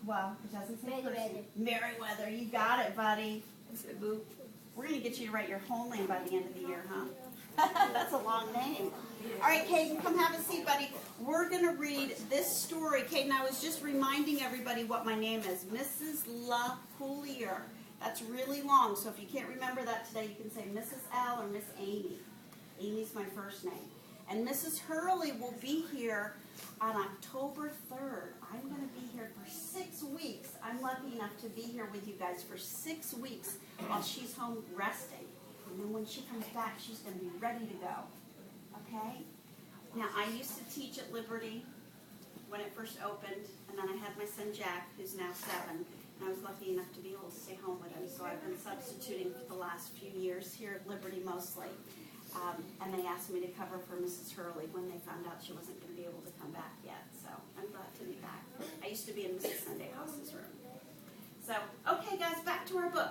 Well, it doesn't say Merriweather. person. Merriweather, you got it, buddy. That's it, boo. We're going to get you to write your whole name by the end of the year, huh? That's a long name. All right, Caden, come have a seat, buddy. We're going to read this story. Caden, I was just reminding everybody what my name is. Mrs. La Poulier. That's really long, so if you can't remember that today, you can say Mrs. L or Miss Amy. Amy's my first name. And Mrs. Hurley will be here on October 3rd. I'm going to be here for 6 weeks. I'm lucky enough to be here with you guys for 6 weeks while she's home resting. And then when she comes back, she's going to be ready to go. Okay? Now, I used to teach at Liberty when it first opened, and then I had my son Jack, who's now 7, and I was lucky enough to be able to stay home with him. So I've been substituting for the last few years here at Liberty mostly. And they asked me to cover for Mrs. Hurley when they found out she wasn't going to be able to come back yet. So I'm glad to be back. I used to be in Mrs. Sundayhouse's room. So, okay guys, back to our book.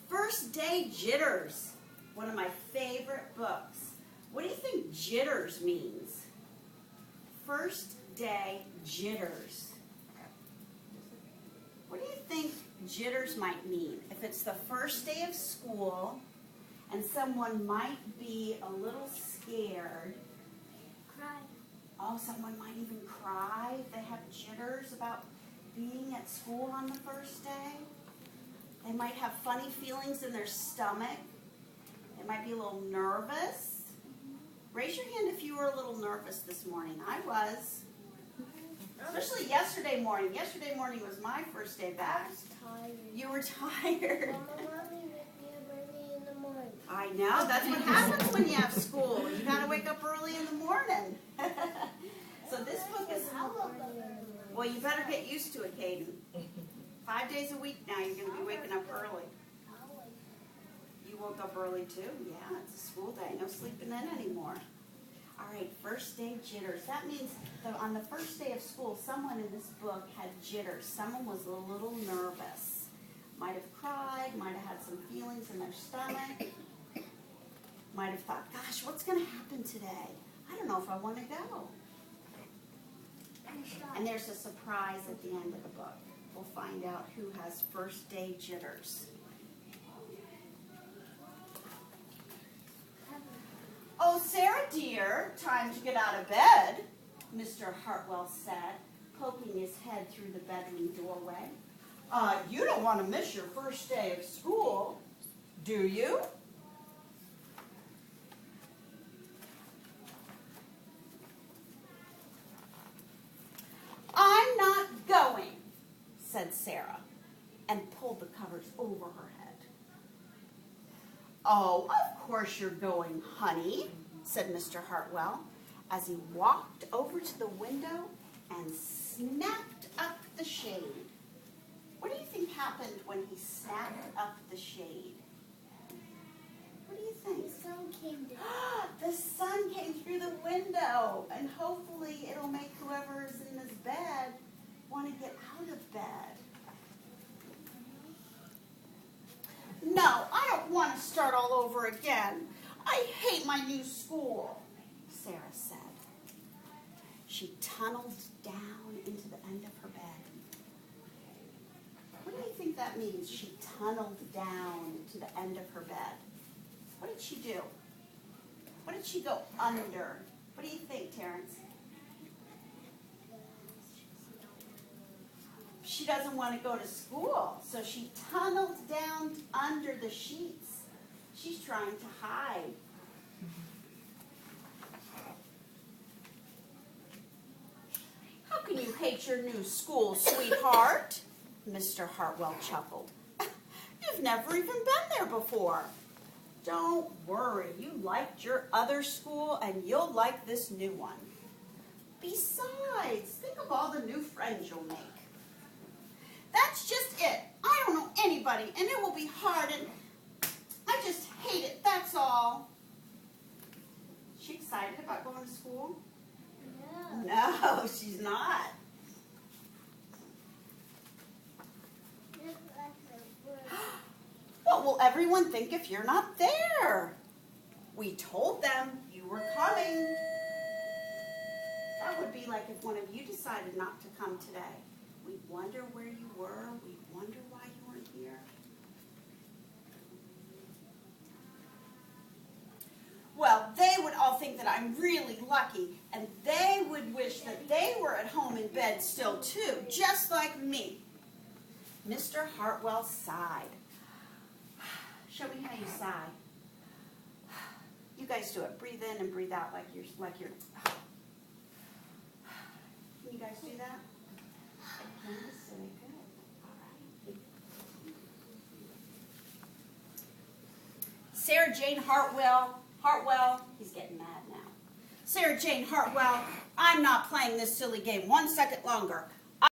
First Day Jitters. One of my favorite books. What do you think jitters means? First Day Jitters. What do you think jitters might mean? If it's the first day of school, and someone might be a little scared. Cry. Oh, someone might even cry if they have jitters about being at school on the first day. They might have funny feelings in their stomach. They might be a little nervous. Raise your hand if you were a little nervous this morning. I was. Especially yesterday morning. Yesterday morning was my first day back. I was tired. You were tired. Mommy woke me up early in the morning. I know, that's what happens when you have school. You gotta wake up early in the morning. So this book is, well, you better get used to it, Caden. 5 days a week now, you're gonna be waking up early. You woke up early too? Yeah, it's a school day, no sleeping in anymore. All right, first day jitters. That means that on the first day of school, someone in this book had jitters. Someone was a little nervous. Might have cried, might have had some feelings in their stomach. Might have thought, gosh, what's going to happen today? I don't know if I want to go. And there's a surprise at the end of the book. We'll find out who has first day jitters. Oh, Sarah dear, time to get out of bed, Mr. Hartwell said, poking his head through the bedroom doorway. You don't want to miss your first day of school, do you? I'm not going, said Sarah, and pulled the covers over her head. Oh, of course you're going, honey, said Mr. Hartwell, as he walked over to the window and snapped up the shade. What do you think happened when he snapped up the shade? What do you think? The sun came down. The sun came through the window, and hopefully it'll make whoever is in this bed want to get out of bed. No, I don't want to start all over again. I hate my new school, Sarah said. She tunneled down into the end of her bed. What do you think that means? She tunneled down to the end of her bed. What did she do? What did she go under? What do you think, Terrence? She doesn't want to go to school, so she tunneled down under the sheets. She's trying to hide. How can you hate your new school, sweetheart? Mr. Hartwell chuckled. You've never even been there before. Don't worry, you liked your other school and you'll like this new one. Besides, think of all the new friends you'll make. That's just it. I don't know anybody and it will be hard and I just hate it, that's all. Is she excited about going to school? No, she's not. What will everyone think if you're not there? We told them you were coming. That would be like if one of you decided not to come today. We wonder where you were. We wonder why you weren't here. Well, they would all think that I'm really lucky, and they would wish that they were at home in bed still too, just like me. Mr. Hartwell sighed. Show me how you sigh. You guys do it. Breathe in and breathe out like you're. Can you guys do that? Yes, very good. All right. Sarah Jane Hartwell, he's getting mad now. Sarah Jane Hartwell, I'm not playing this silly game 1 second longer.